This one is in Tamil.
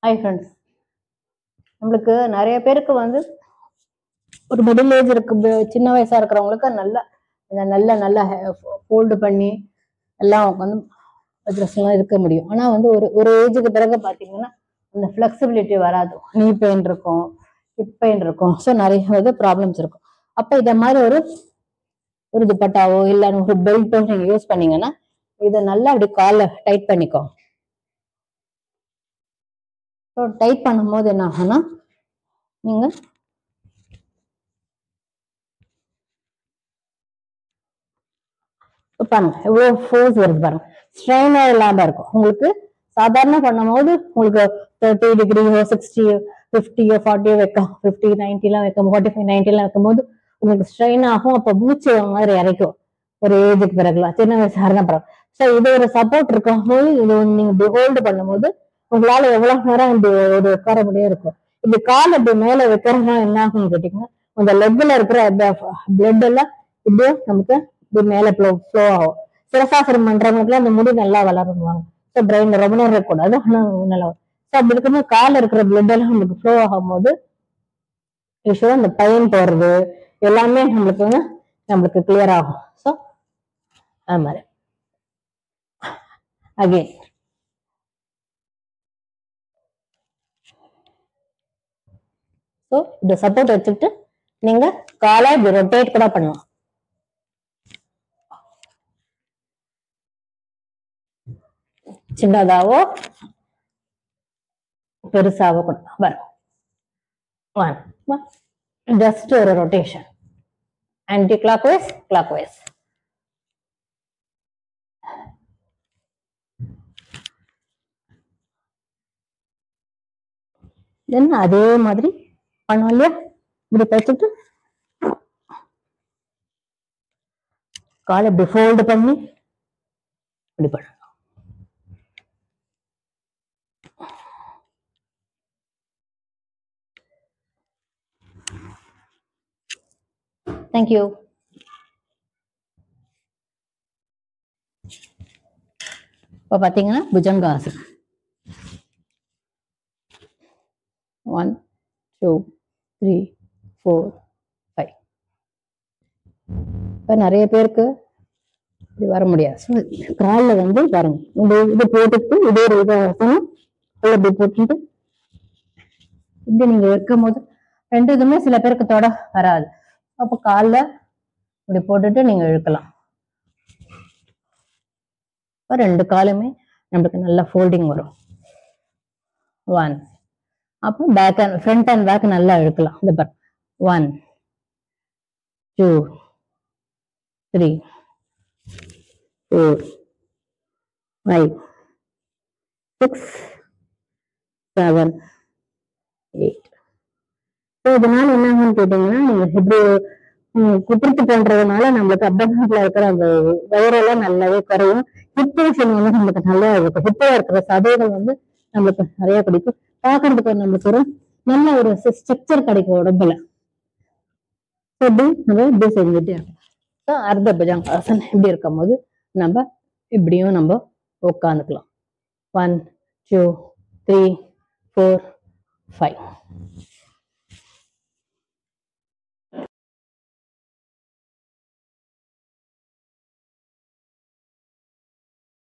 ஹாய் ஃப்ரெண்ட்ஸ், நம்மளுக்கு நிறைய பேருக்கு வந்து ஒரு மிடில் ஏஜ் இருக்கு, சின்ன வயசா இருக்கிறவங்களுக்கு நல்ல நல்ல ஃபோல்டு பண்ணி எல்லாம் வந்து ட்ரெஸ் எல்லாம் இருக்க முடியும். ஆனா வந்து ஒரு ஒரு ஏஜுக்கு பிறகு பாத்தீங்கன்னா அந்த ஃபிளெக்சிபிலிட்டி வராது. நீ பெயின் இருக்கும், ஹிப் பெயின் இருக்கும், ஸோ நிறைய இது ப்ராப்ளம்ஸ் இருக்கும். அப்ப இத மாதிரி ஒரு துப்பட்டாவோ இல்ல ஒரு பெல்ட்டோ நீங்க யூஸ் பண்ணீங்கன்னா இதை நல்லா அப்படி காலை டைட் பண்ணிக்கோ. ஸோ டைட் பண்ணும்போது என்ன ஆகும்னா நீங்க பாருங்க எவ்வளவு ஃபோர்ஸ் வருது பாருங்க, ஸ்ட்ரெயினர் இல்லாம இருக்கும். உங்களுக்கு சாதாரண பண்ணும் போது உங்களுக்கு 30 டிகிரியோ 60 50 40 வைக்கும், 50 90 எல்லாம் வைக்கும், 45 90 எல்லாம் வைக்கும் போது உங்களுக்கு ஸ்ட்ரெயின் ஆகும். அப்ப மூச்சு மாதிரி இறைக்கும் ஒரு ஏஜுக்கு பிறகுலாம். சின்ன வயசா இருந்தா பரவாயில்ல. ஸோ இது ஒரு சப்போர்ட் இருக்கும் போது இது நீங்க இப்படி ஹோல்டு பண்ணும்போது உங்களால எவ்வளவு நேரம் இப்படி ஒரு உட்கார முடியும் இருக்கும். இப்படி கால் இப்படி மேல வைக்கிறதுனா என்ன ஆகும்னு கேட்டீங்கன்னா உங்க லெக்ல இருக்கிற பிளட் எல்லாம் இப்படியே நமக்கு இப்படி மேல ஃப்ளோ ஆகும். சிரசாசனம் பண்றவங்களுக்கு அந்த முடி நல்லா வளருவாங்க. ஸோ பிரெயின் ரொம்ப நேரம் இருக்கக்கூடாது, ஆனா நல்லா வரும். ஸோ அப்படி இருக்கும்போது கால இருக்கிற பிளட் எல்லாம் நமக்கு ஃப்ளோ ஆகும் போது யூஸ்வலா இந்த பெயின் போறது எல்லாமே நம்மளுக்கு கிளியர் ஆகும். ஸோ அது மாதிரி அகெயின் ஸோ இந்த சப்போர்ட் வச்சுக்கிட்டு நீங்க காலை இப்படி ரொட்டேட் கூட பண்ணலாம். சின்னதாவோ பெருசாவோ வரும். ஜஸ்ட் ஒரு ரொட்டேஷன் ஆன்டி கிளாக்வைஸ் கிளாக்வைஸ். தென் அதே மாதிரி பண்ணுவோம் இல்லையா, இப்படி வச்சுட்டு காலை இப்படி ஃபோல்டு பண்ணி இப்படி பண்ணணும். தேங்க்யூ. இப்போ பார்த்தீங்கன்னா புஜங்காசனம் 1 2 3 4 5. இப்போ நிறைய பேருக்கு இப்படி வர முடியாது. காலில் வந்து பாருங்க இது போட்டுட்டு இதே ஒரு இதாசனம் இப்படி போட்டுட்டு இப்படி நீங்க வைக்கும் போது ரெண்டு இதுமே சில பேருக்கு தொட வராது. அப்போ காலில் இப்படி போட்டுட்டு நீங்க இழுக்கலாம். ரெண்டு காலுமே நம்மளுக்கு நல்ல ஃபோல்டிங் வரும். 1 அப்போ back and front and back நல்லா இழுக்கலாம். இந்த பாரு 1 2 3 4 5 6 7 8. இதனால என்ன ஆகும்னு கேட்டீங்கன்னா நீங்க இப்படி குப்பிட்டு பண்றதுனால நம்மளுக்கு அப்டமன்ல இருக்கிற அந்த வயிறெல்லாம் நல்லாவே குறையும். ஹிப்பேஷன் வந்து நம்மளுக்கு நல்லா இருக்கும். ஹிப்பில இருக்கிற சதைகள் வந்து நம்மளுக்கு நிறைய கிடைக்கும். பாக்குறதுக்கு நம்மளுக்கு ஒரு நல்ல ஒரு ஸ்ட்ரக்சர் கிடைக்கும் உடம்புல. இப்படி நம்ம இப்படி செஞ்சுட்டே இருக்கோம். அர்த்த புஜங்காசனம் இப்படி இருக்கும் போது நம்ம இப்படியும் நம்ம உட்காந்துக்கலாம். 1 2 3 4 5.